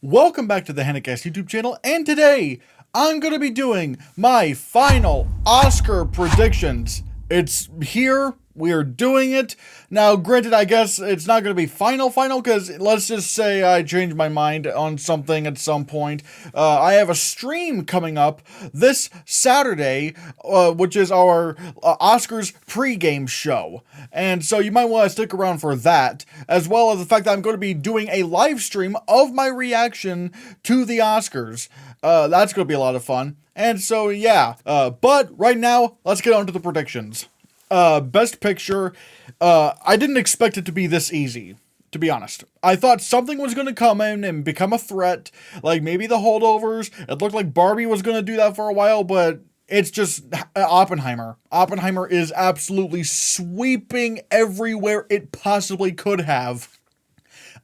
Welcome back to the Hannahcast YouTube channel, and today I'm going to be doing my final Oscar predictions. It's here, we are doing it. Now, granted, I guess it's not going to be final, because let's just say I changed my mind on something at some point. I have a stream coming up this Saturday, which is our Oscars pregame show. And so you might want to stick around for that, as well as the fact that I'm going to be doing a live stream of my reaction to the Oscars. That's going to be a lot of fun. And so, yeah. But right now, let's get on to the predictions. Best Picture, I didn't expect it to be this easy, to be honest. I thought something was going to come in and become a threat, like maybe the holdovers. It looked like Barbie was going to do that for a while, but it's just Oppenheimer. Oppenheimer is absolutely sweeping everywhere it possibly could have.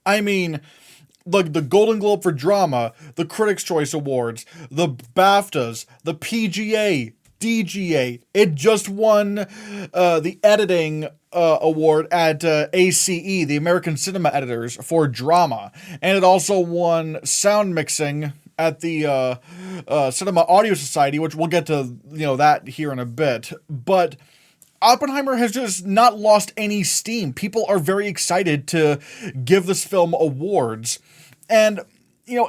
I mean, like the Golden Globe for drama, the Critics' Choice Awards, the BAFTAs, the PGA, DGA. It just won the editing award at ACE, the American Cinema Editors, for drama. And it also won sound mixing at the Cinema Audio Society, which we'll get to, that here in a bit. But Oppenheimer has just not lost any steam. People are very excited to give this film awards. And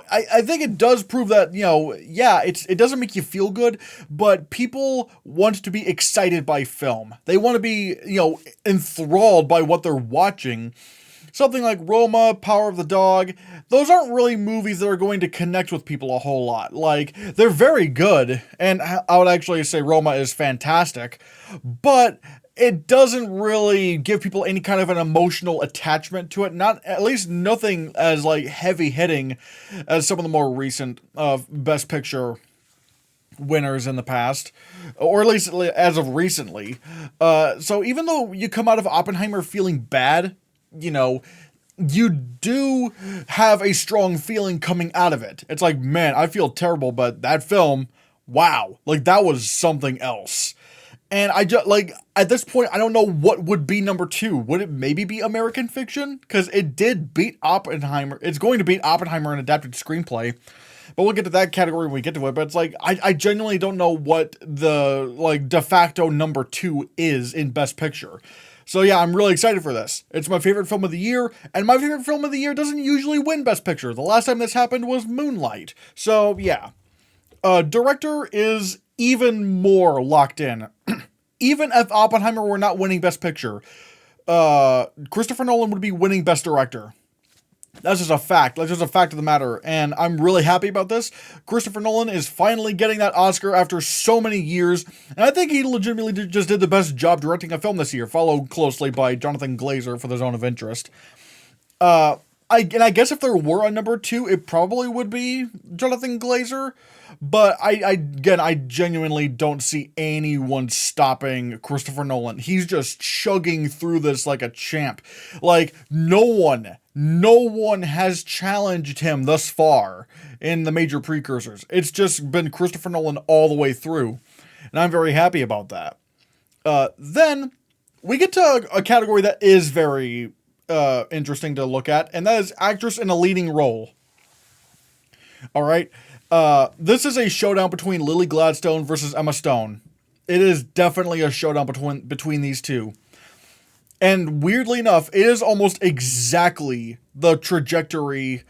I think it does prove that, it doesn't make you feel good, but people want to be excited by film. They want to be, enthralled by what they're watching. Something like Roma, Power of the Dog, those aren't really movies that are going to connect with people a whole lot. Like, they're very good, and I would actually say Roma is fantastic, but it doesn't really give people any kind of an emotional attachment to it. At least nothing as like heavy hitting as some of the more recent Best Picture winners in the past, or at least as of recently. So even though you come out of Oppenheimer feeling bad, you do have a strong feeling coming out of it. It's like, man, I feel terrible, but that film, wow, like that was something else. And I just, at this point, I don't know what would be number two. Would it maybe be American Fiction? Because it did beat Oppenheimer. It's going to beat Oppenheimer in adapted screenplay. But we'll get to that category when we get to it. But it's like, I genuinely don't know what the, de facto number two is in Best Picture. So yeah, I'm really excited for this. It's my favorite film of the year. And my favorite film of the year doesn't usually win Best Picture. The last time this happened was Moonlight. So yeah. Director is even more locked in. Even if Oppenheimer were not winning Best Picture, Christopher Nolan would be winning Best Director. That's just a fact. That's just a fact of the matter. And I'm really happy about this. Christopher Nolan is finally getting that Oscar after so many years. And I think he legitimately just did the best job directing a film this year, followed closely by Jonathan Glazer for The Zone of Interest. I guess if there were a number two, it probably would be Jonathan Glazer. But I genuinely don't see anyone stopping Christopher Nolan. He's just chugging through this like a champ. Like, no one has challenged him thus far in the major precursors. It's just been Christopher Nolan all the way through. And I'm very happy about that. Then we get to a category that is very interesting to look at, and that is actress in a leading role. All right. This is a showdown between Lily Gladstone versus Emma Stone. It is definitely a showdown between these two. And weirdly enough, it is almost exactly the trajectory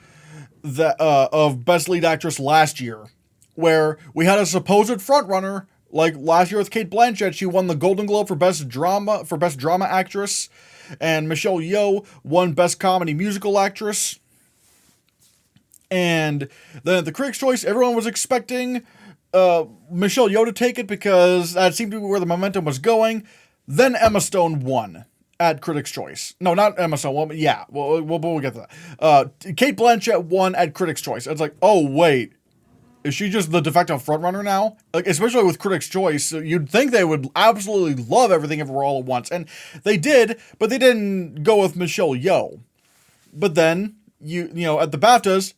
that of Best Lead Actress last year, where we had a supposed frontrunner, like last year with Cate Blanchett. She won the Golden Globe for Best Drama Actress, and Michelle Yeoh won Best Comedy Musical Actress. And then at the Critics' Choice, everyone was expecting Michelle Yeoh to take it because that seemed to be where the momentum was going. Then Emma Stone won at Critics' Choice. No, not Emma Stone. Well, yeah, we'll get to that. Cate Blanchett won at Critics' Choice. It's like, oh, wait. Is she just the de facto frontrunner now? Like, especially with Critics' Choice, you'd think they would absolutely love Everything Everywhere All at Once. And they did, but they didn't go with Michelle Yeoh. But then at the BAFTAs,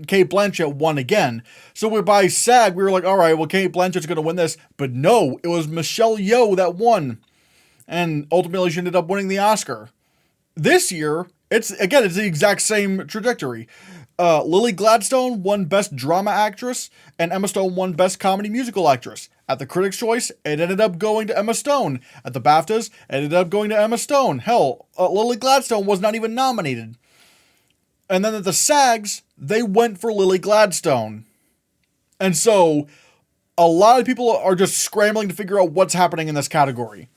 Cate Blanchett won again. So by SAG, we were like, all right, well, Cate Blanchett's going to win this. But no, it was Michelle Yeoh that won. And ultimately, she ended up winning the Oscar. This year, It's the exact same trajectory. Lily Gladstone won Best Drama Actress, and Emma Stone won Best Comedy Musical Actress. At the Critics' Choice, it ended up going to Emma Stone. At the BAFTAs, it ended up going to Emma Stone. Hell, Lily Gladstone was not even nominated. And then at the SAGs, they went for Lily Gladstone. And so, a lot of people are just scrambling to figure out what's happening in this category.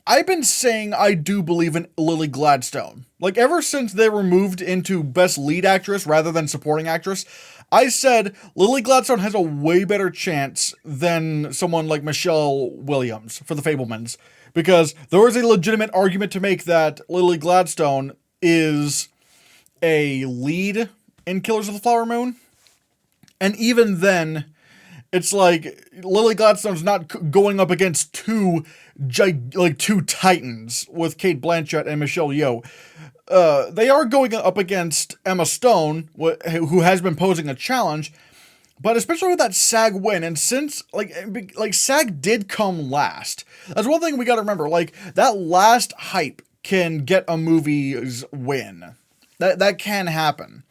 I've been saying I do believe in Lily Gladstone. Like, ever since they were moved into Best Lead Actress rather than Supporting Actress, I said Lily Gladstone has a way better chance than someone like Michelle Williams for The Fabelmans. Because there is a legitimate argument to make that Lily Gladstone is a lead in Killers of the Flower Moon. And even then, it's like Lily Gladstone's not going up against two titans with Cate Blanchett and Michelle Yeoh. They are going up against Emma Stone, who has been posing a challenge, but especially with that SAG win, and since SAG did come last, that's one thing we got to remember. Like, that last hype can get a movie's win. That can happen.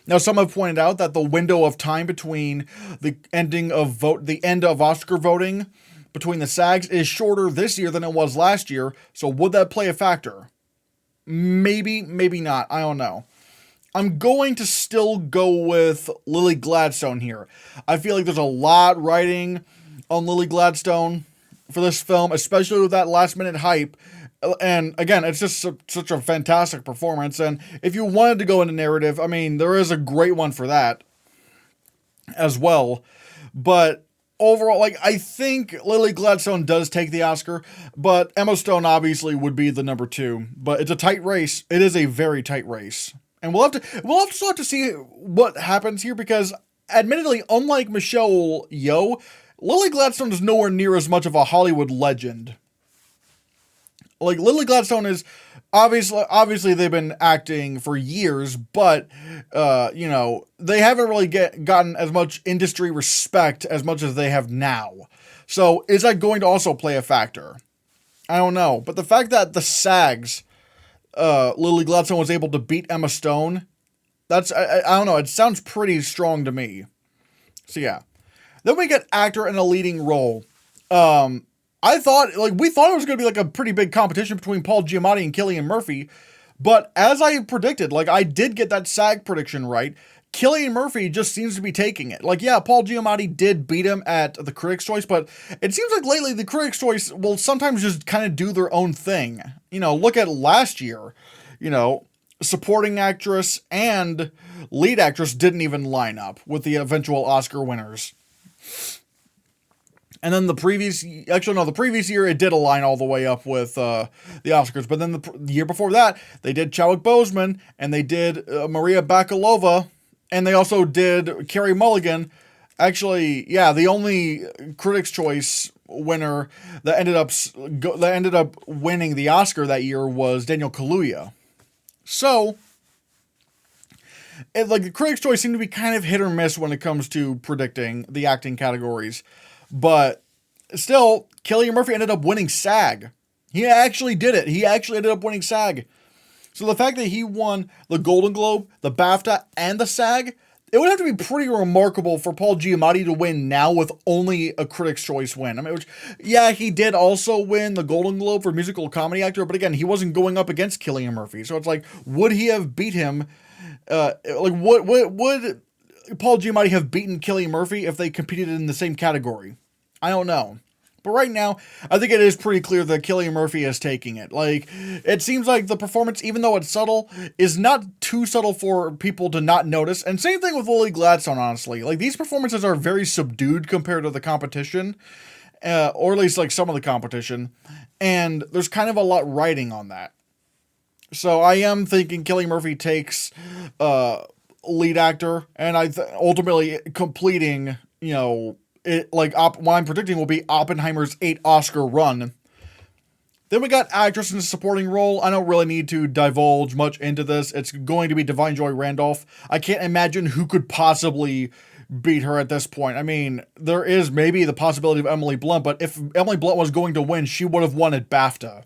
Now, some have pointed out that the window of time between the end of Oscar voting between the SAGs is shorter this year than it was last year. So would that play a factor? Maybe, maybe not. I don't know. I'm going to still go with Lily Gladstone here. I feel like there's a lot riding on Lily Gladstone for this film, especially with that last minute hype. And again, it's just such a fantastic performance. And if you wanted to go into narrative, I mean, there is a great one for that as well. But overall, I think Lily Gladstone does take the Oscar, but Emma Stone obviously would be the number 2. But it's a tight race. It is a very tight race. And we'll still have to see what happens here, because admittedly, unlike Michelle Yeoh, Lily Gladstone is nowhere near as much of a Hollywood legend. Like, Lily Gladstone is obviously they've been acting for years, but they haven't really gotten as much industry respect as much as they have now. So is that going to also play a factor? I don't know. But the fact that the SAGs, Lily Gladstone was able to beat Emma Stone, I don't know. It sounds pretty strong to me. So yeah. Then we get actor in a leading role. We thought it was going to be a pretty big competition between Paul Giamatti and Cillian Murphy, but as I predicted, I did get that SAG prediction right. Cillian Murphy just seems to be taking it. Paul Giamatti did beat him at the Critics' Choice, but it seems like lately the Critics' Choice will sometimes just kind of do their own thing. Look at last year, supporting actress and lead actress didn't even line up with the eventual Oscar winners. And then the previous year, it did align all the way up with the Oscars. But then the year before that, they did Chadwick Boseman, and they did Maria Bakalova, and they also did Carey Mulligan. Actually, yeah, the only Critics' Choice winner that ended up winning the Oscar that year was Daniel Kaluuya. So, the Critics' Choice seemed to be kind of hit or miss when it comes to predicting the acting categories. But still, Cillian Murphy ended up winning SAG. He actually did it. He actually ended up winning SAG. So the fact that he won the Golden Globe, the BAFTA, and the SAG, it would have to be pretty remarkable for Paul Giamatti to win now with only a Critics' Choice win. I mean, he did also win the Golden Globe for musical comedy actor, but again, he wasn't going up against Cillian Murphy. So it's would he have beat him? Would Paul Giamatti have beaten Cillian Murphy if they competed in the same category? I don't know. But right now, I think it is pretty clear that Cillian Murphy is taking it. It seems like the performance, even though it's subtle, is not too subtle for people to not notice. And same thing with Lily Gladstone, honestly. These performances are very subdued compared to the competition. Or at least, some of the competition. And there's kind of a lot riding on that. So I am thinking Cillian Murphy takes lead actor. And ultimately completing, what I'm predicting will be Oppenheimer's 8 Oscar run. Then we got actress in a supporting role. I don't really need to divulge much into this. It's going to be Divine Joy Randolph. I can't imagine who could possibly beat her at this point. I mean, there is maybe the possibility of Emily Blunt, but if Emily Blunt was going to win, she would have won at BAFTA.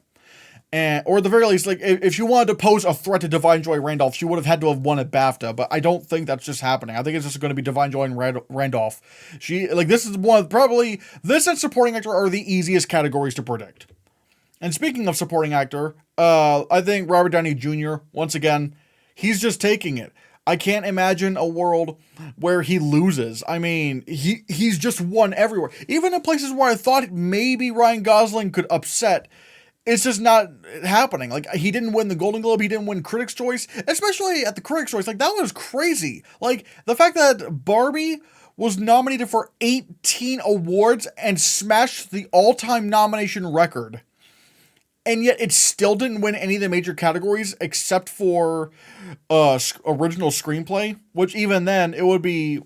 And, or at the very least, like, if she wanted to pose a threat to Divine Joy Randolph, she would have had to have won a BAFTA, but I don't think that's just happening. I think it's just going to be Divine Joy and Randolph. This is one of, probably, this and supporting actor are the easiest categories to predict. And speaking of supporting actor, I think Robert Downey Jr., once again, he's just taking it. I can't imagine a world where he loses. I mean, he's just won everywhere. Even in places where I thought maybe Ryan Gosling could upset, it's just not happening. Like, he didn't win the Golden Globe, he didn't win Critics' Choice, especially at the Critics' Choice. Like, that was crazy. Like, the fact that Barbie was nominated for 18 awards and smashed the all-time nomination record, and yet it still didn't win any of the major categories except for original screenplay, which even then, it would be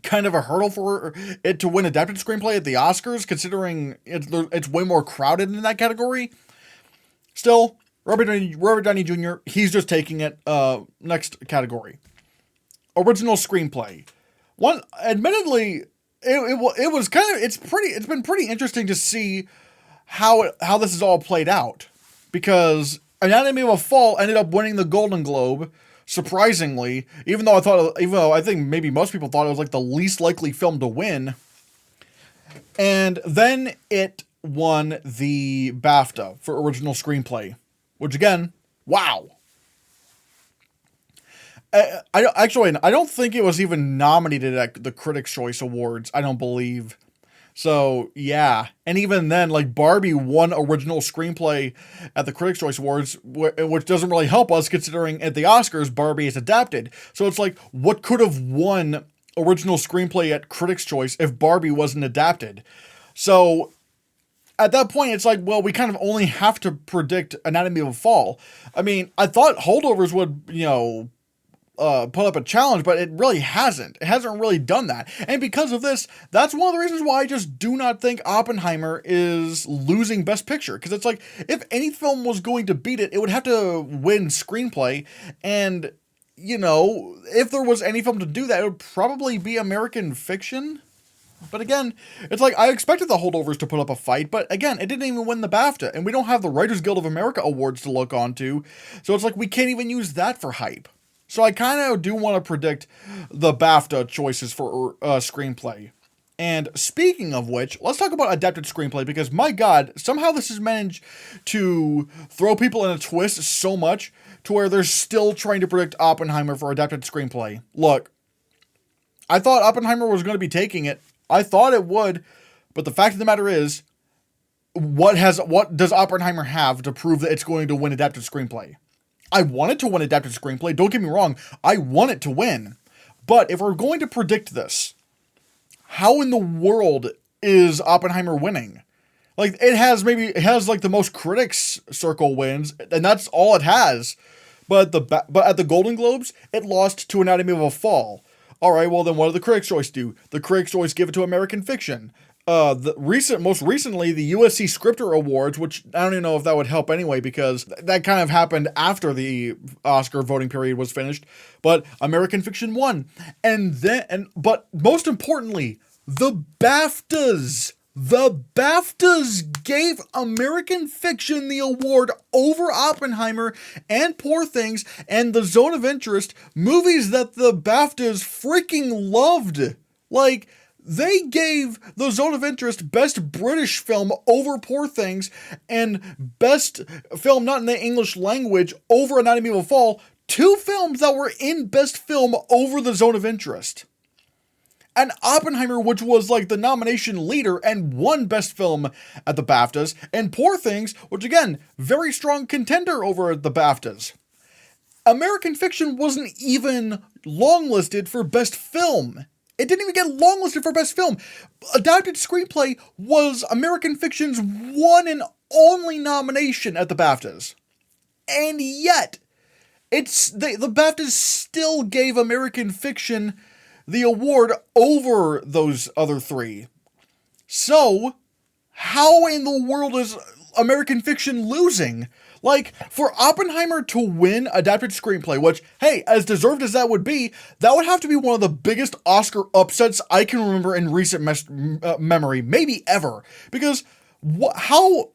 kind of a hurdle for it to win adapted screenplay at the Oscars, considering it's way more crowded in that category. Still, Robert Downey Jr., he's just taking it. Next category. Original screenplay. One, admittedly, it was kind of, it's been pretty interesting to see how this is all played out, because Anatomy of a Fall ended up winning the Golden Globe, surprisingly, even though I think maybe most people thought it was like the least likely film to win. And then it won the BAFTA for original screenplay, which again, wow. I don't think it was even nominated at the Critics' Choice Awards, I don't believe. So, yeah. And even then, like, Barbie won original screenplay at the Critics' Choice Awards, which doesn't really help us, considering at the Oscars, Barbie is adapted. So it's like, what could have won original screenplay at Critics' Choice if Barbie wasn't adapted? So, at that point, it's like, well, we kind of only have to predict Anatomy of a Fall. I mean, I thought Holdovers would, put up a challenge, but it really hasn't. It hasn't really done that. And because of this, that's one of the reasons why I just do not think Oppenheimer is losing Best Picture. Because it's like, if any film was going to beat it, it would have to win screenplay. And, if there was any film to do that, it would probably be American Fiction. But again, it's like, I expected the Holdovers to put up a fight, but again, it didn't even win the BAFTA. And we don't have the Writers Guild of America awards to look onto. So it's like, we can't even use that for hype. So I kind of do want to predict the BAFTA choices for screenplay. And speaking of which, let's talk about adapted screenplay, because my God, somehow this has managed to throw people in a twist so much to where they're still trying to predict Oppenheimer for adapted screenplay. Look, I thought Oppenheimer was going to be taking it. I thought it would, but the fact of the matter is, what does Oppenheimer have to prove that it's going to win adapted screenplay? I want it to win adapted screenplay, don't get me wrong, I want it to win. But if we're going to predict this, how in the world is Oppenheimer winning? Like, it has like the most critics circle wins, and that's all it has. But at the Golden Globes, it lost to Anatomy of a Fall. Alright, well then what did the Critics' Choice do? The Critics' Choice give it to American Fiction. Most recently, the USC Scripter Awards, which I don't even know if that would help anyway, because that kind of happened after the Oscar voting period was finished, but American Fiction won. But most importantly, the BAFTAs gave American Fiction the award over Oppenheimer and Poor Things and The Zone of Interest, movies that the BAFTAs freaking loved. Like, they gave The Zone of Interest Best British Film over Poor Things and Best Film Not in the English Language over Anatomy of a Fall, two films that were in Best Film over The Zone of Interest. And Oppenheimer, which was like the nomination leader and won Best Film at the BAFTAs, and Poor Things, which again, very strong contender over the BAFTAs. American Fiction wasn't even longlisted for Best Film. It didn't even get longlisted for Best Film. Adapted Screenplay was American Fiction's one and only nomination at the BAFTAs. And yet, the BAFTAs still gave American Fiction the award over those other three. So, how in the world is American Fiction losing? Like, for Oppenheimer to win adapted screenplay, which, hey, as deserved as that would have to be one of the biggest Oscar upsets I can remember in recent memory, maybe ever. Because how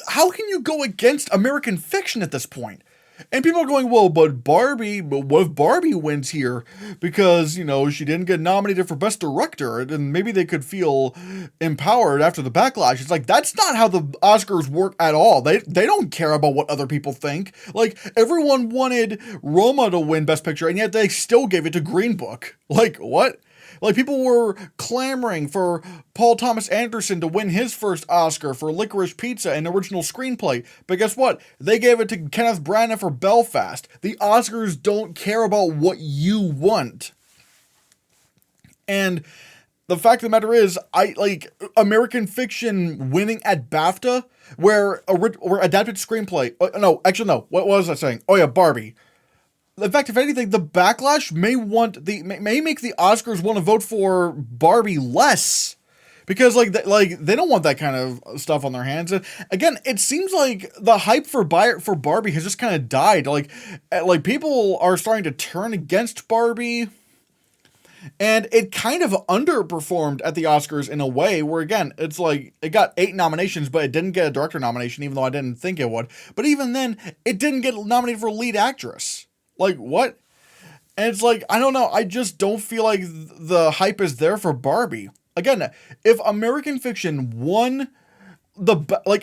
how can you go against American Fiction at this point? And people are going, well, but what if Barbie wins here? Because, she didn't get nominated for Best Director, and maybe they could feel empowered after the backlash. It's like, that's not how the Oscars work at all. They don't care about what other people think. Like, everyone wanted Roma to win Best Picture, and yet they still gave it to Green Book. Like, what? Like, people were clamoring for Paul Thomas Anderson to win his first Oscar for Licorice Pizza and original screenplay. But guess what? They gave it to Kenneth Branagh for Belfast. The Oscars don't care about what you want. And the fact of the matter is, American Fiction winning at BAFTA, where adapted screenplay... no. What was I saying? Oh yeah, Barbie. In fact, if anything, the backlash may make the Oscars want to vote for Barbie less, because they don't want that kind of stuff on their hands. And again, it seems like the hype for Barbie has just kind of died. Like people are starting to turn against Barbie, and it kind of underperformed at the Oscars in a way where, again, it's like it got 8 nominations, but it didn't get a director nomination, even though I didn't think it would. But even then, it didn't get nominated for lead actress. Like, what? And it's like, I don't know. I just don't feel like the hype is there for Barbie. Again, if American Fiction won the BAFTA,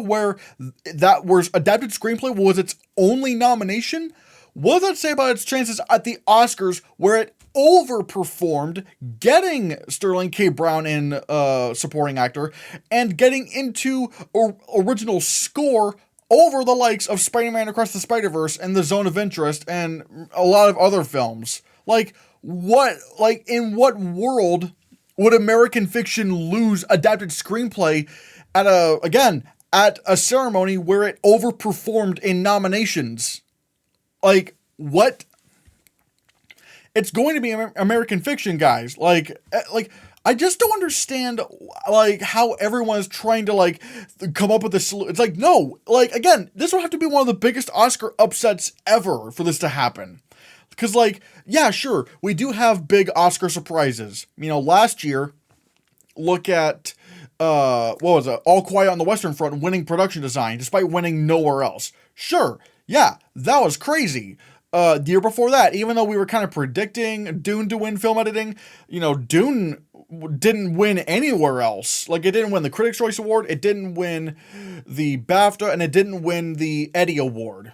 where that was adapted screenplay was its only nomination, what does that say about its chances at the Oscars, where it overperformed, getting Sterling K. Brown in supporting actor and getting into original score over the likes of Spider-Man Across the Spider-Verse and The Zone of Interest and a lot of other films? Like, what? Like, in what world would American Fiction lose adapted screenplay at a ceremony where it overperformed in nominations? Like, what? It's going to be American Fiction, guys. I just don't understand, how everyone is trying to, come up with this solution. It's like, no, again, this will have to be one of the biggest Oscar upsets ever for this to happen. Because, yeah, sure, we do have big Oscar surprises. Last year, look at, what was it? All Quiet on the Western Front winning production design, despite winning nowhere else. Sure, yeah, that was crazy. The year before that, even though we were kind of predicting Dune to win film editing, Dune didn't win anywhere else. It didn't win the Critics' Choice Award, it didn't win the BAFTA, and it didn't win the Eddie Award.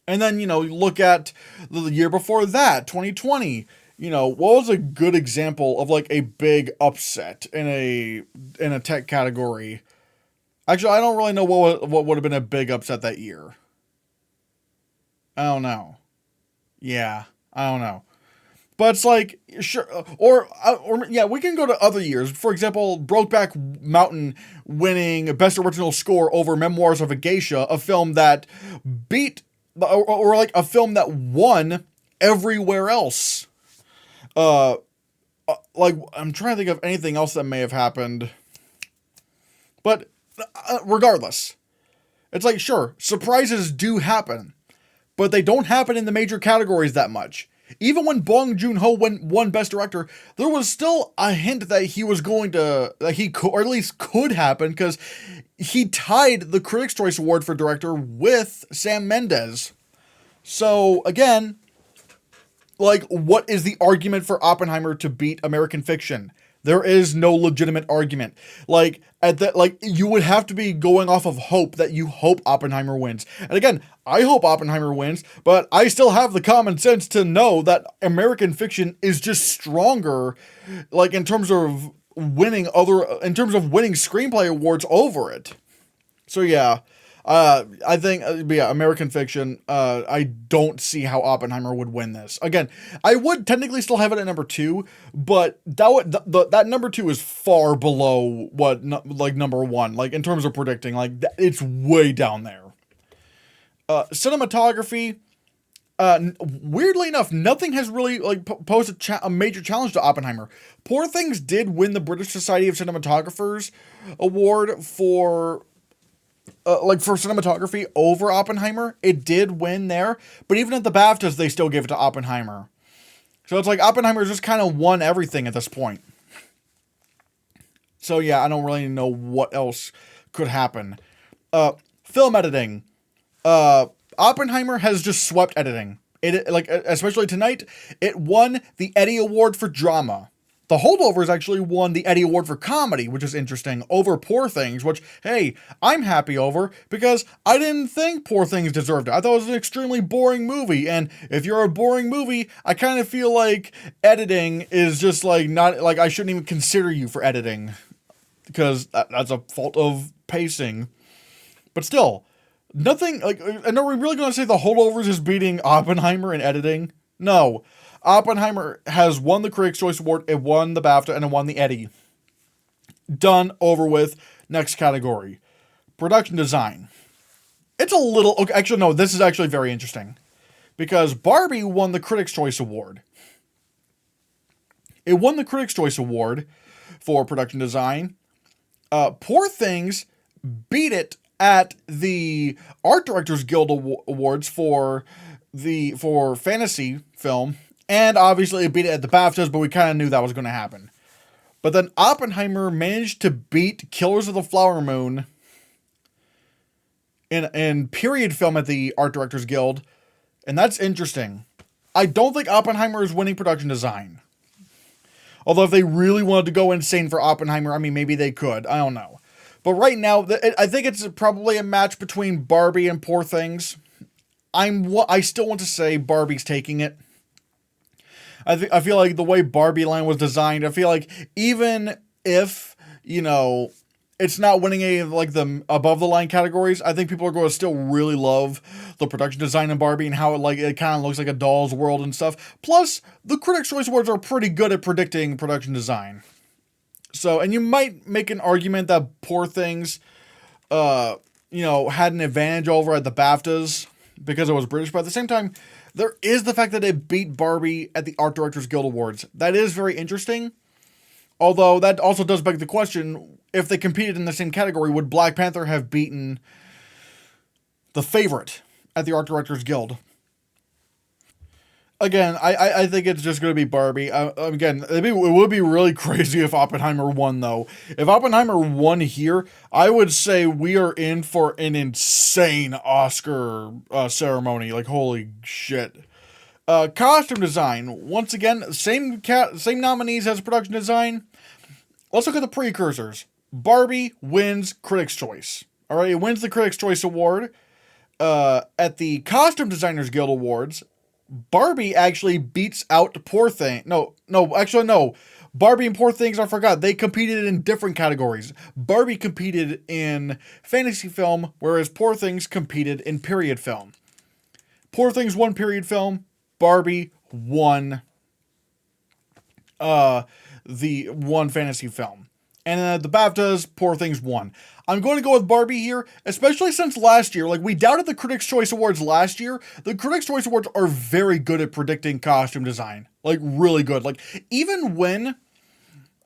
And then, look at the year before that, 2020. What was a good example of a big upset in a tech category? Actually, I don't really know what would have been a big upset that year. I don't know. Yeah, I don't know. But it's sure, or yeah, we can go to other years. For example, Brokeback Mountain winning Best Original Score over Memoirs of a Geisha, a film that beat, or a film that won everywhere else. I'm trying to think of anything else that may have happened. But regardless, it's sure, surprises do happen, but they don't happen in the major categories that much. Even when Bong Joon-ho won Best Director, there was still a hint that he was going to, that he could, or at least could happen, because he tied the Critics' Choice Award for Director with Sam Mendes. So, again, what is the argument for Oppenheimer to beat American Fiction? There is no legitimate argument. You would have to be going off of hope that you hope Oppenheimer wins. And again, I hope Oppenheimer wins, but I still have the common sense to know that American Fiction is just stronger, in terms of winning screenplay awards over it. So yeah, I think, American Fiction, I don't see how Oppenheimer would win this. Again, I would technically still have it at number 2, but that number 2 is far below what, number 1, in terms of predicting, it's way down there. Cinematography, weirdly enough, nothing has really, posed a major challenge to Oppenheimer. Poor Things did win the British Society of Cinematographers Award for cinematography over Oppenheimer. It did win there, but even at the BAFTAs, they still gave it to Oppenheimer. So it's Oppenheimer just kind of won everything at this point. So yeah, I don't really know what else could happen. Film editing. Oppenheimer has just swept editing. It, like, especially tonight, it won the Eddie Award for drama. The Holdovers actually won the Eddie Award for comedy, which is interesting, over Poor Things, which, hey, I'm happy over, because I didn't think Poor Things deserved it. I thought it was an extremely boring movie, and if you're a boring movie, I kind of feel like editing is just, like, not, like, I shouldn't even consider you for editing, because that's a fault of pacing. But still, nothing, like, and are we really going to say The Holdovers is beating Oppenheimer in editing? No. Oppenheimer has won the Critics' Choice Award, it won the BAFTA, and it won the Eddie. Done, over with, next category. Production design. It's a little, okay, actually no, this is actually very interesting. Because Barbie won the Critics' Choice Award. It won the Critics' Choice Award for production design. Poor Things beat it at the Art Directors Guild Awards for fantasy film. And obviously it beat it at the BAFTAs, but we kind of knew that was going to happen. But then Oppenheimer managed to beat Killers of the Flower Moon in period film at the Art Directors Guild. And that's interesting. I don't think Oppenheimer is winning production design. Although if they really wanted to go insane for Oppenheimer, I mean, maybe they could. I don't know. But right now, I think it's probably a match between Barbie and Poor Things. I still want to say Barbie's taking it. I feel like the way Barbie Land was designed, I feel like even if, you know, it's not winning any of, like, the above the line categories, I think people are going to still really love the production design in Barbie and how it kind of looks like a doll's world and stuff. Plus, the Critics' Choice Awards are pretty good at predicting production design. So, and you might make an argument that Poor Things, had an advantage over at the BAFTAs because it was British, but at the same time, there is the fact that it beat Barbie at the Art Directors Guild Awards. That is very interesting. Although, that also does beg the question, if they competed in the same category, would Black Panther have beaten The Favorite at the Art Directors Guild? Again, I think it's just going to be Barbie. Again, it would be really crazy if Oppenheimer won, though. If Oppenheimer won here, I would say we are in for an insane Oscar ceremony. Like, holy shit. Costume design. Once again, same nominees as production design. Let's look at the precursors. Barbie wins Critics' Choice. Alright, it wins the Critics' Choice Award. At the Costume Designers Guild Awards, Barbie actually beats out Poor Things. No. Barbie and Poor Things, I forgot. They competed in different categories. Barbie competed in fantasy film, whereas Poor Things competed in period film. Poor Things won period film. Barbie won the one fantasy film. And the BAFTAs, Poor Things won. I'm going to go with Barbie here, especially since last year, like, we doubted the Critics' Choice Awards last year. The Critics' Choice Awards are very good at predicting costume design. Like, really good. Like, even when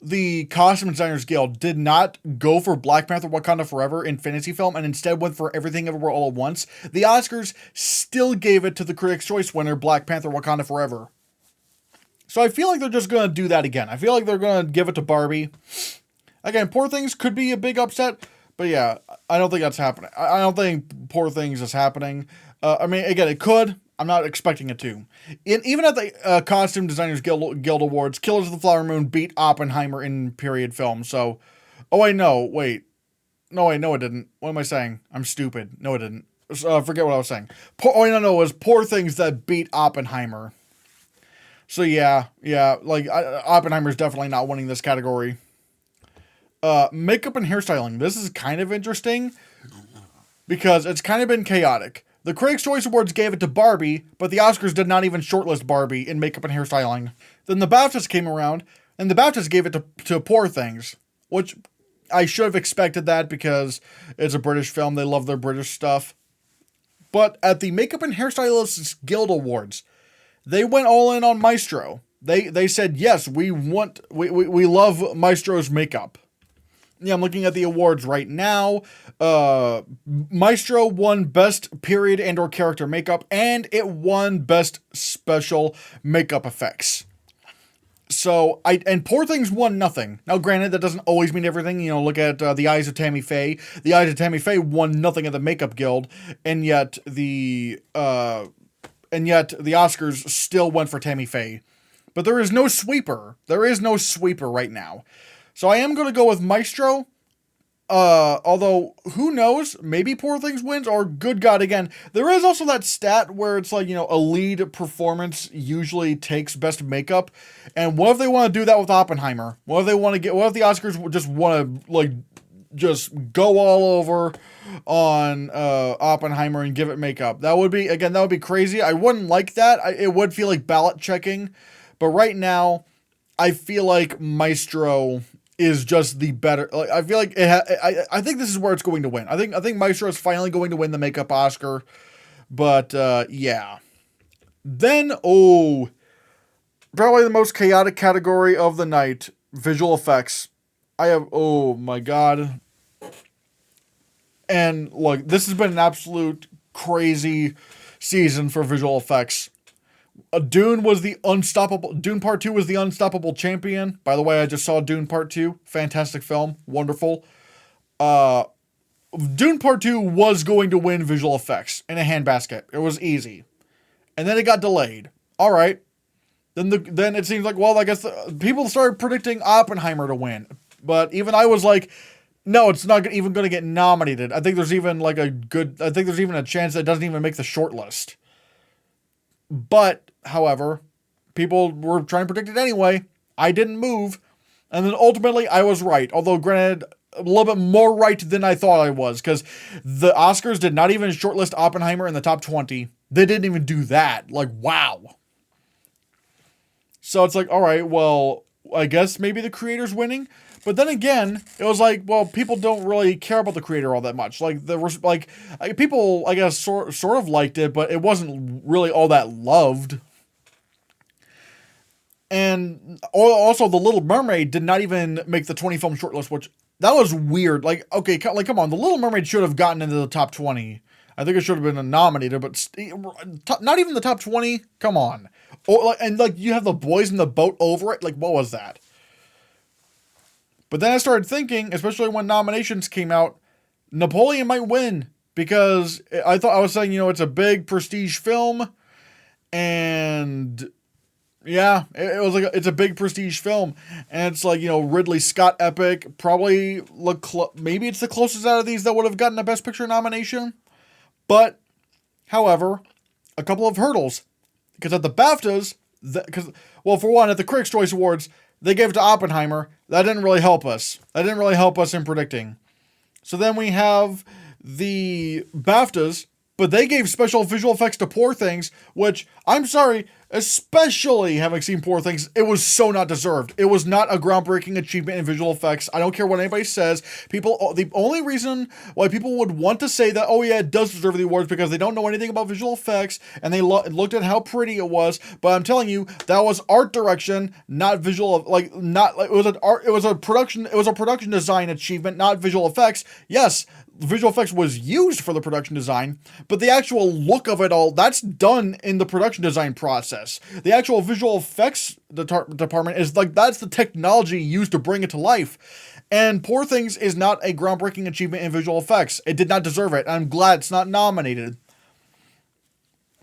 the Costume Designers Guild did not go for Black Panther Wakanda Forever in fantasy film and instead went for Everything Everywhere All at Once, the Oscars still gave it to the Critics' Choice winner, Black Panther Wakanda Forever. So I feel like they're just going to do that again. I feel like they're going to give it to Barbie. Again, Poor Things could be a big upset, but yeah, I don't think that's happening. I don't think Poor Things is happening. I mean, again, it could. I'm not expecting it to. Even at the Costume Designers Guild Awards, Killers of the Flower Moon beat Oppenheimer in period film. So, wait, no, it didn't. What am I saying? I'm stupid. No, it didn't. Forget what I was saying. It was Poor Things that beat Oppenheimer. So yeah, like, Oppenheimer's definitely not winning this category. Makeup and hairstyling. This is kind of interesting because it's kind of been chaotic. The Critics' Choice Awards gave it to Barbie, but the Oscars did not even shortlist Barbie in makeup and hairstyling. Then the BAFTAs came around, and the BAFTAs gave it to Poor Things, which I should have expected that because it's a British film. They love their British stuff. But at the Makeup and Hairstylists Guild Awards, they went all in on Maestro. They said, yes, we love Maestro's makeup. Yeah, I'm looking at the awards right now. Maestro won Best Period and or Character Makeup, and it won Best Special Makeup Effects. So, and Poor Things won nothing. Now, granted, that doesn't always mean everything. You know, look at The Eyes of Tammy Faye. The Eyes of Tammy Faye won nothing at the Makeup Guild, and yet the Oscars still went for Tammy Faye. But there is no sweeper. There is no sweeper right now. So I am going to go with Maestro. Although, who knows? Maybe Poor Things wins, or good God, again, there is also that stat where it's like, you know, a lead performance usually takes best makeup. And what if they want to do that with Oppenheimer? What if the Oscars just want to, like, just go all over on Oppenheimer and give it makeup? That would be crazy. I wouldn't like that. It would feel like ballot checking. But right now, I feel like Maestro is just the better. Like, I feel like I think this is where it's going to win. I think Maestro is finally going to win the makeup Oscar. But yeah. Then probably the most chaotic category of the night, visual effects. I have oh my god. And look, this has been an absolute crazy season for visual effects. Dune Part 2 was the unstoppable champion. By the way, I just saw Dune Part 2. Fantastic film. Wonderful. Dune Part 2 was going to win visual effects in a handbasket. It was easy. And then it got delayed. All right. Then it seems like, well, I guess people started predicting Oppenheimer to win. But even I was like, no, it's not even going to get nominated. I think there's even a chance that it doesn't even make the shortlist. But, however, people were trying to predict it anyway. I didn't move. And then ultimately, I was right. Although, granted, a little bit more right than I thought I was. Because the Oscars did not even shortlist Oppenheimer in the top 20. They didn't even do that. Like, wow. So it's like, all right, well, I guess maybe the creator's winning. But then again, it was like, well, people don't really care about the creator all that much. Like, there was people, I guess, sort of liked it, but it wasn't really all that loved. And also, The Little Mermaid did not even make the 20 film shortlist, which that was weird. Like, okay, come on, The Little Mermaid should have gotten into the top 20. I think it should have been nominated, but not even the top 20. Come on, and you have the boys in the boat over it. Like, what was that? But then I started thinking, especially when nominations came out, Napoleon might win because I was saying, you know, it's a big prestige film, and yeah, it's a big prestige film, and it's like, you know, Ridley Scott epic, probably maybe it's the closest out of these that would have gotten a Best Picture nomination, but however, a couple of hurdles, because at the BAFTAs, for one, at the Critics' Choice Awards, they gave it to Oppenheimer. That didn't really help us. In predicting. So then we have the BAFTAs, but they gave special visual effects to Poor Things, which, I'm sorry, especially having seen Poor Things, it was so not deserved. It was not a groundbreaking achievement in visual effects. I don't care what anybody says. The only reason why people would want to say that, oh yeah, it does deserve the awards, because they don't know anything about visual effects, and they looked at how pretty it was. But I'm telling you, that was art direction, not visual. It was a production design achievement, not visual effects. Yes, visual effects was used for the production design, but the actual look of it all, that's done in the production design process. The actual visual effects department is that's the technology used to bring it to life. And Poor Things is not a groundbreaking achievement in visual effects. It did not deserve it. I'm glad it's not nominated.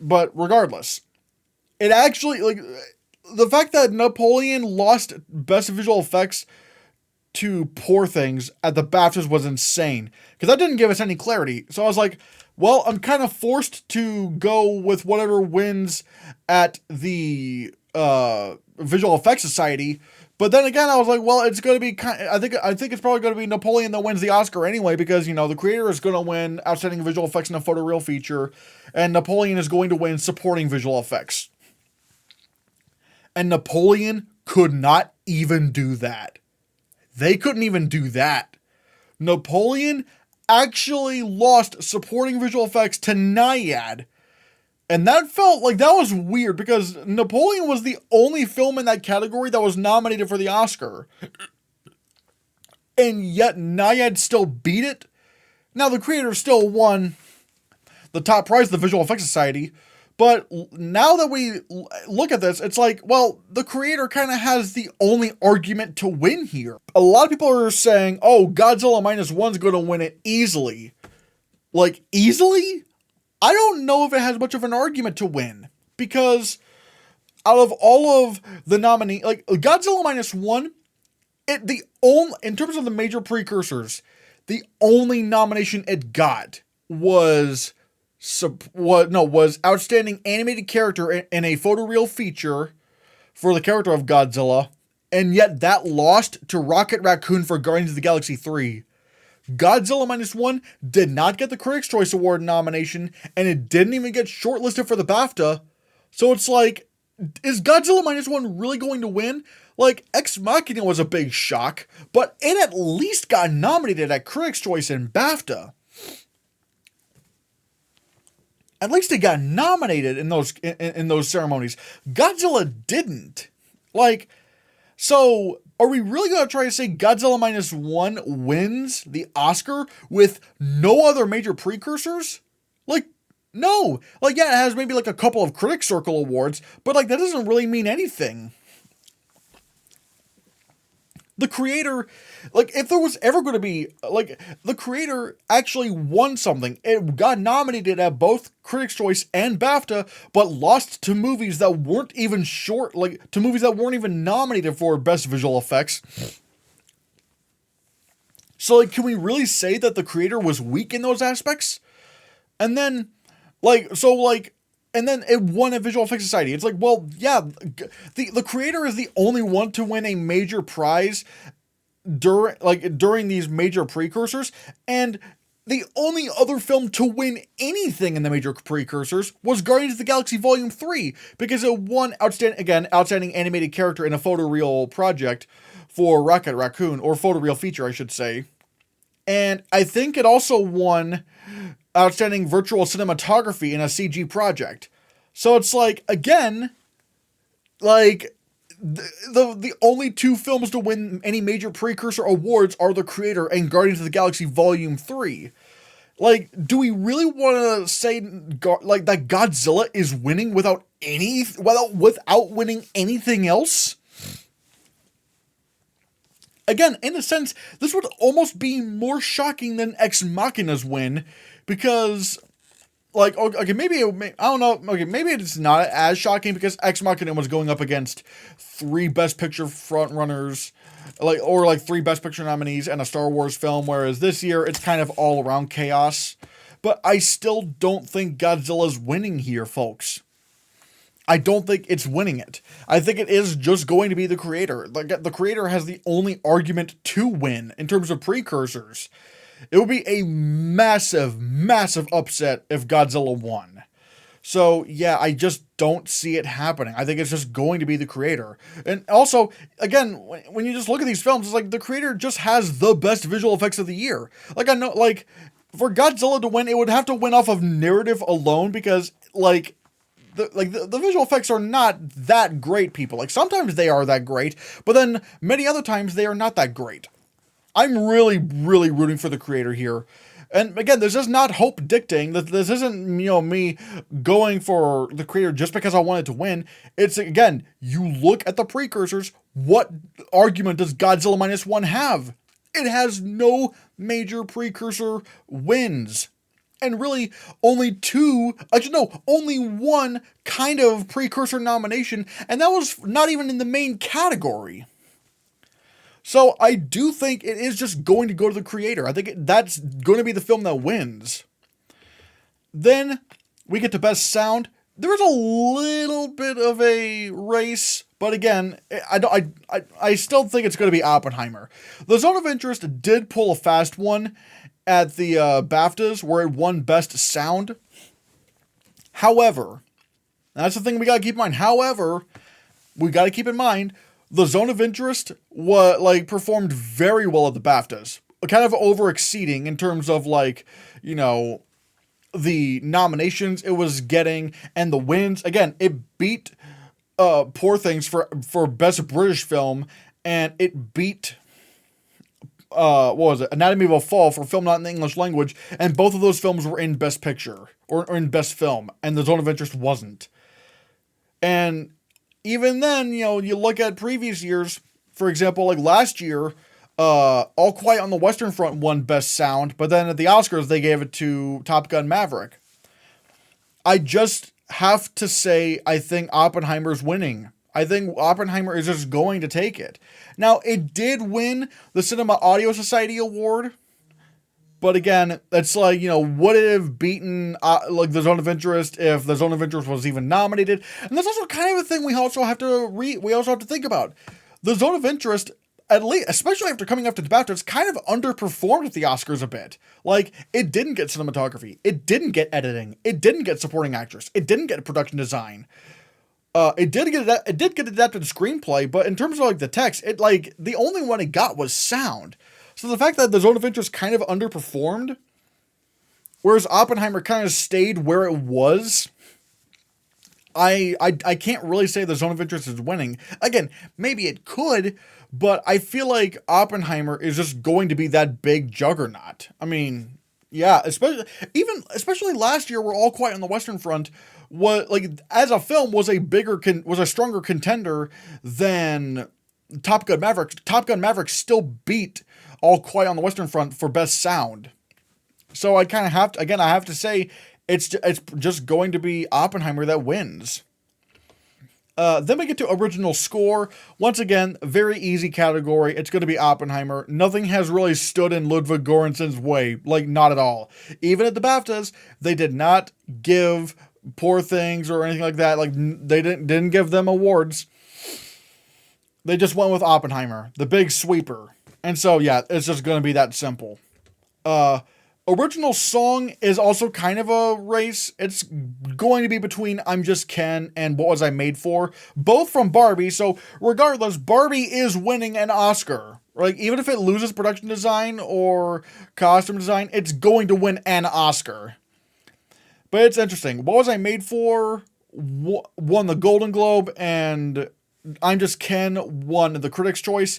But regardless, it actually, the fact that Napoleon lost Best Visual Effects to Poor Things at the BAFTAs was insane, because that didn't give us any clarity. So I was like, well, I'm kind of forced to go with whatever wins at the Visual Effects Society. But then again, I was like, well, it's going to be I think it's probably going to be Napoleon that wins the Oscar anyway, because, you know, the creator is going to win Outstanding Visual Effects in a Photoreal Feature, and Napoleon is going to win Supporting Visual Effects. And Napoleon could not even do that. They couldn't even do that. Napoleon actually lost Supporting Visual Effects to Naiad. And that felt like that was weird, because Napoleon was the only film in that category that was nominated for the Oscar. And yet Naiad still beat it. Now, the creator still won the top prize of the Visual Effects Society, But now that we look at this, it's like, well, the creator kind of has the only argument to win here. A lot of people are saying, oh, Godzilla minus one's going to win it easily. Like, easily? I don't know if it has much of an argument to win. Because out of all of the nominee, like, Godzilla minus one, in terms of the major precursors, the only nomination it got was outstanding animated character in a photoreal feature for the character of Godzilla, and yet that lost to Rocket Raccoon for Guardians of the Galaxy 3. Godzilla minus one did not get the Critics' Choice Award nomination, and it didn't even get shortlisted for the BAFTA. So it's like, is Godzilla minus one really going to win? Like, Ex Machina was a big shock, but it at least got nominated at Critics' Choice and BAFTA. At least it got nominated in those ceremonies. Godzilla didn't. Like, so are we really going to try to say Godzilla minus one wins the Oscar with no other major precursors? Like, no. Like, yeah, it has maybe like a couple of Critics' Circle awards, but like that doesn't really mean anything. The creator, like, if there was ever going to be, like, the creator actually won something. It got nominated at both Critics' Choice and BAFTA, but lost to movies that weren't even to movies that weren't even nominated for Best Visual Effects. So, like, can we really say that the creator was weak in those aspects? And then, and then it won a Visual Effects Society. It's like, well, yeah, the creator is the only one to win a major prize during these major precursors, and the only other film to win anything in the major precursors was Guardians of the Galaxy Volume 3, because it won outstanding animated character in a photoreal project for Rocket Raccoon, or photoreal feature, I should say. And I think it also won outstanding virtual cinematography in a CG project. So it's like, again, like, the only two films to win any major precursor awards are The Creator and Guardians of the Galaxy Volume 3. Like, do we really want to say, like, that Godzilla is winning without winning anything else? Again, in a sense, this would almost be more shocking than Ex Machina's win, because, like, okay, maybe I don't know. Okay, maybe it's not as shocking because Ex Machina was going up against 3 Best Picture frontrunners, or 3 Best Picture nominees and a Star Wars film, whereas this year it's kind of all around chaos. But I still don't think Godzilla's winning here, folks. I don't think it's winning it. I think it is just going to be the creator. Like, the creator has the only argument to win in terms of precursors. It would be a massive, massive upset if Godzilla won. So, yeah, I just don't see it happening. I think it's just going to be the creator. And also, again, when you just look at these films, it's like the creator just has the best visual effects of the year. Like, I know, like, for Godzilla to win, it would have to win off of narrative alone because, like, the visual effects are not that great, people. Like, sometimes they are that great, but then many other times they are not that great. I'm really, really rooting for the creator here. And again, this is not hope dictating. This isn't, me going for the creator just because I wanted to win. It's, again, you look at the precursors, what argument does Godzilla minus one have? It has no major precursor wins. And really, only one kind of precursor nomination, and that was not even in the main category. So I do think it is just going to go to the creator. I think that's going to be the film that wins. Then we get to Best Sound. There's a little bit of a race, but again, I still think it's going to be Oppenheimer. The Zone of Interest did pull a fast one at the BAFTAs, where it won Best Sound. However, that's the thing we gotta keep in mind. However, we gotta keep in mind, the Zone of Interest performed very well at the BAFTAs. Kind of over-exceeding in terms of, the nominations it was getting and the wins. Again, it beat Poor Things for Best British Film, and it beat what was it? Anatomy of a Fall for film not in the English language, and both of those films were in Best Picture or in Best Film, and The Zone of Interest wasn't. And even then, you look at previous years, for example, like last year, All Quiet on the Western Front won Best Sound, but then at the Oscars they gave it to Top Gun Maverick. I just have to say, I think Oppenheimer's winning. I think Oppenheimer is just going to take it. Now, it did win the Cinema Audio Society Award, but again, it's like, would it have beaten like The Zone of Interest if The Zone of Interest was even nominated? And that's also kind of a thing we also have to think about. The Zone of Interest, at least, especially after coming after the BAFTAs, kind of underperformed at the Oscars a bit. Like, it didn't get cinematography. It didn't get editing. It didn't get supporting actress. It didn't get production design. It did get adapted screenplay, but in terms of like the text, the only one it got was sound. So the fact that The Zone of Interest kind of underperformed, whereas Oppenheimer kind of stayed where it was, I can't really say The Zone of Interest is winning. Again, maybe it could, but I feel like Oppenheimer is just going to be that big juggernaut. I mean, yeah, especially last year, where All Quiet on the Western Front was, like, as a film, was a stronger contender than Top Gun Maverick. Top Gun Maverick still beat All Quiet on the Western Front for Best Sound. So I kind of have to say, it's just going to be Oppenheimer that wins. Then we get to original score. Once again, very easy category. It's going to be Oppenheimer. Nothing has really stood in Ludwig Göransson's way. Like, not at all. Even at the BAFTAs, they did not give Poor Things or anything like that. Like, they didn't give them awards. They just went with Oppenheimer, the big sweeper. And so, yeah, it's just going to be that simple. Original song is also kind of a race. It's going to be between I'm Just Ken and What Was I Made For? Both from Barbie, so regardless, Barbie is winning an Oscar. Like, even if it loses production design or costume design, it's going to win an Oscar. But it's interesting. What Was I Made For? Won the Golden Globe, and I'm Just Ken won the Critics' Choice.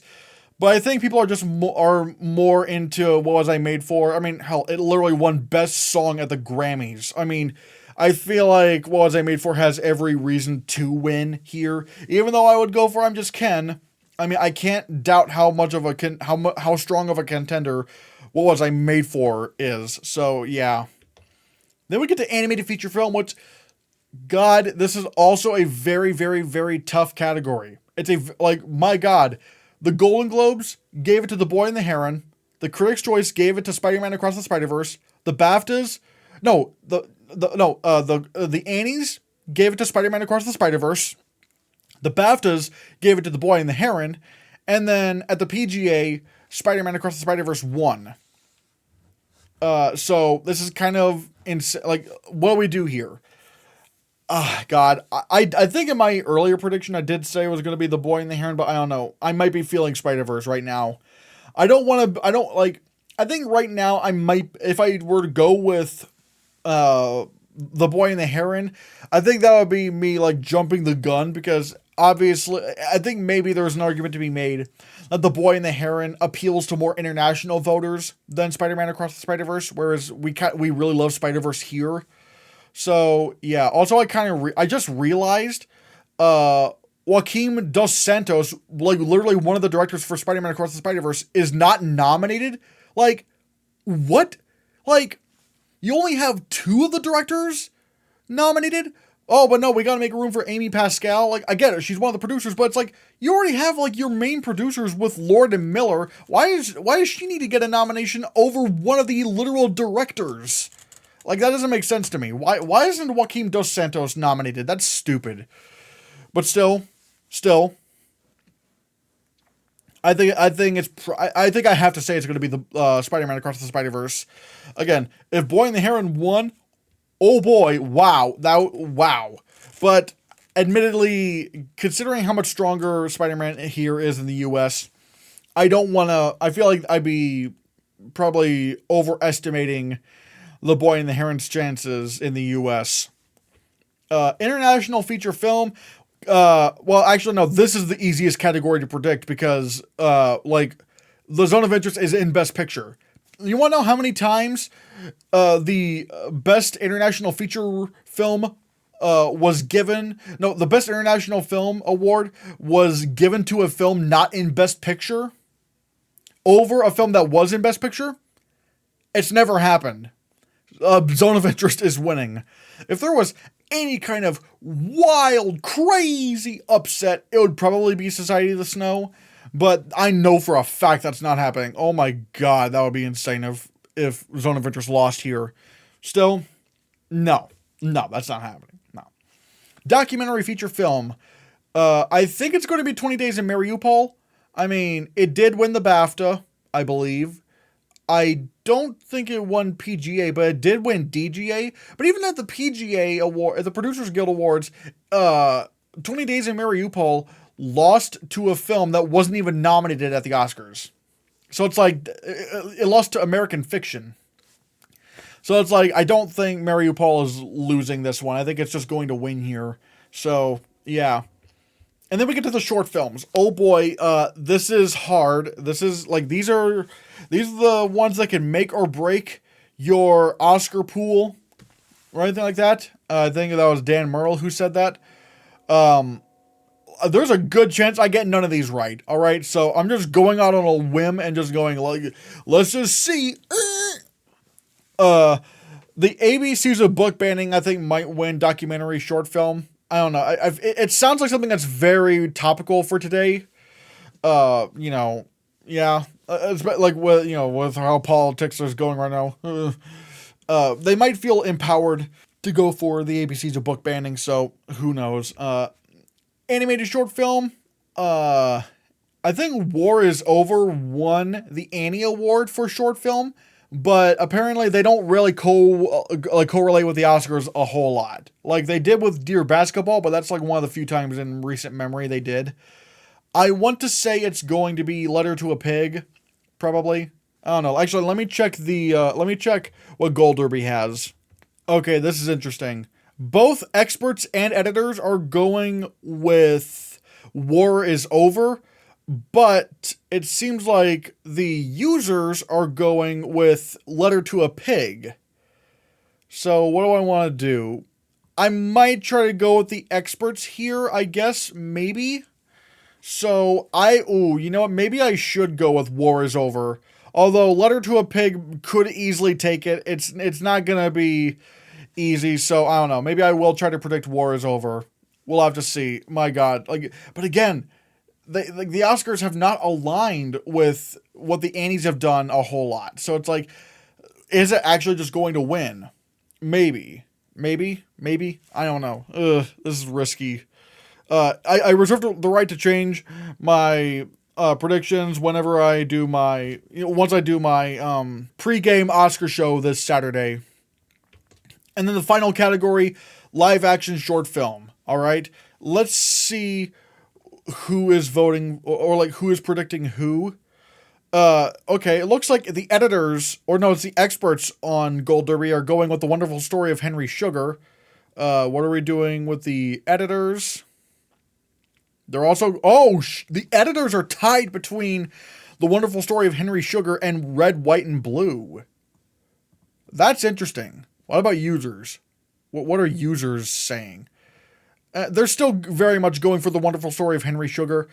But I think people are just more into What Was I Made For? I mean, hell, it literally won Best Song at the Grammys. I mean, I feel like What Was I Made For has every reason to win here. Even though I would go for I'm Just Ken. I mean, I can't doubt how strong of a contender What Was I Made For is. So, yeah. Then we get to animated feature film, which, God, this is also a very, very, very tough category. It's my God. The Golden Globes gave it to The Boy and the Heron. The Critics' Choice gave it to Spider-Man Across the Spider-Verse. The BAFTAs, the Annies gave it to Spider-Man Across the Spider-Verse. The BAFTAs gave it to The Boy and the Heron. And then at the PGA, Spider-Man Across the Spider-Verse won. So this is kind of like, what do we do here? God, I think in my earlier prediction I did say it was going to be The Boy and the Heron, but I don't know. I might be feeling Spider-Verse right now. I think right now I might, if I were to go with The Boy and the Heron, I think that would be me, like, jumping the gun, because obviously I think maybe there's an argument to be made that The Boy and the Heron appeals to more international voters than Spider-Man Across the Spider-Verse, whereas we really love Spider-Verse here. So, yeah. Also, I just realized Joaquim Dos Santos, like, literally one of the directors for Spider-Man Across the Spider-Verse, is not nominated. Like, what? Like, you only have 2 of the directors nominated? Oh, but no, we gotta make room for Amy Pascal. Like, I get it, she's one of the producers, but it's like, you already have, like, your main producers with Lord and Miller. Why does she need to get a nomination over one of the literal directors? Like, that doesn't make sense to me. Why isn't Joaquim Dos Santos nominated? That's stupid. But still, I think I have to say it's going to be the Spider-Man Across the Spider-Verse. Again, if Boy and the Heron won, oh boy, wow. But admittedly, considering how much stronger Spider-Man here is in the US, I feel like I'd be probably overestimating The Boy and the Heron's chances in the US. International feature film. Well, actually, no, this is the easiest category to predict because, the Zone of Interest is in Best Picture. You want to know how many times the Best International Feature Film the Best International Film Award was given to a film not in Best Picture over a film that was in Best Picture? It's never happened. Zone of Interest is winning. If there was any kind of wild, crazy upset, it would probably be Society of the Snow. But I know for a fact that's not happening. Oh my god, that would be insane if Zone of Interest lost here. Still, no, that's not happening. No. Documentary feature film. I think it's going to be 20 Days in Mariupol. I mean, it did win the BAFTA, I believe. I don't think it won PGA, but it did win DGA. But even at the PGA award, at the Producers Guild Awards, 20 Days in Mariupol lost to a film that wasn't even nominated at the Oscars. So it's like, it lost to American Fiction. So it's like, I don't think Mariupol is losing this one. I think it's just going to win here. So, yeah. And then we get to the short films. Oh boy, this is hard. This is like, these are the ones that can make or break your Oscar pool or anything like that. I think that was Dan Merle who said that. There's a good chance I get none of these right. All right. So I'm just going out on a whim and just going like, let's just see. The ABCs of book banning, I think, might win documentary short film. I don't know. It sounds like something that's very topical for today. Yeah. It's like with how politics is going right now. They might feel empowered to go for the ABCs of book banning. So who knows? Animated short film. I think War is Over won the Annie Award for short film. But apparently they don't really correlate with the Oscars a whole lot. Like they did with Dear Basketball, but that's like one of the few times in recent memory they did. I want to say it's going to be Letter to a Pig, probably. I don't know. Actually, let me check what Gold Derby has. Okay, this is interesting. Both experts and editors are going with War is Over. But it seems like the users are going with Letter to a Pig. So what do I want to do? I might try to go with the experts here, I guess, maybe. So you know what? Maybe I should go with War is Over. Although Letter to a Pig could easily take it. It's not going to be easy. So I don't know. Maybe I will try to predict War is Over. We'll have to see. My God. But again, the Oscars have not aligned with what the Annies have done a whole lot. So it's like, is it actually just going to win? Maybe. I don't know. This is risky. I reserve the right to change my predictions whenever I do my, once I do my pre-game Oscar show this Saturday. And then the final category, live action short film. All right. Let's see who is voting or like who is predicting who. Okay, it looks like the editors, or no, it's the experts on Gold Derby are going with The Wonderful Story of Henry Sugar. What are we doing with the editors? They're also, the editors are tied between The Wonderful Story of Henry Sugar and Red, White, and Blue. That's interesting. What about users? What are users saying? They're still very much going for The Wonderful Story of Henry Sugar.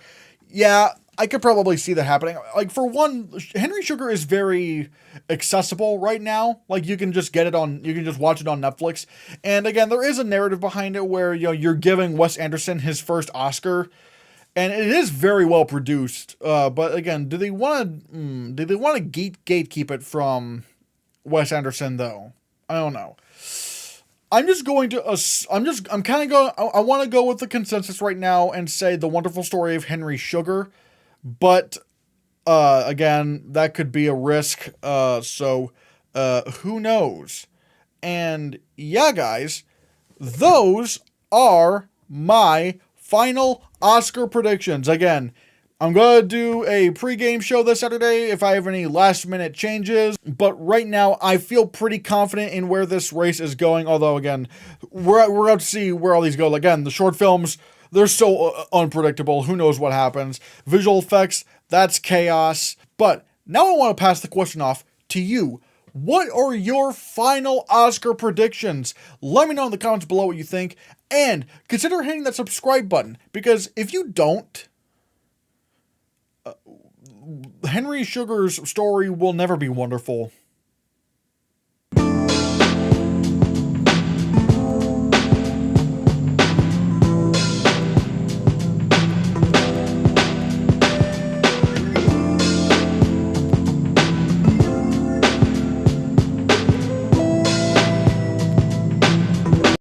Yeah, I could probably see that happening. Like, for one, Henry Sugar is very accessible right now. Like, you can just you can just watch it on Netflix. And again, there is a narrative behind it where, you're giving Wes Anderson his first Oscar. And it is very well produced. But again, do they want to gatekeep it from Wes Anderson, though? I don't know. I want to go with the consensus right now and say The Wonderful Story of Henry Sugar, but, again, that could be a risk, so, who knows? And, yeah, guys, those are my final Oscar predictions. Again, I'm going to do a pregame show this Saturday if I have any last-minute changes. But right now, I feel pretty confident in where this race is going. Although, again, we're going to see where all these go. Again, the short films, they're so unpredictable. Who knows what happens? Visual effects, that's chaos. But now I want to pass the question off to you. What are your final Oscar predictions? Let me know in the comments below what you think, and consider hitting that subscribe button, because if you don't, Henry Sugar's story will never be wonderful.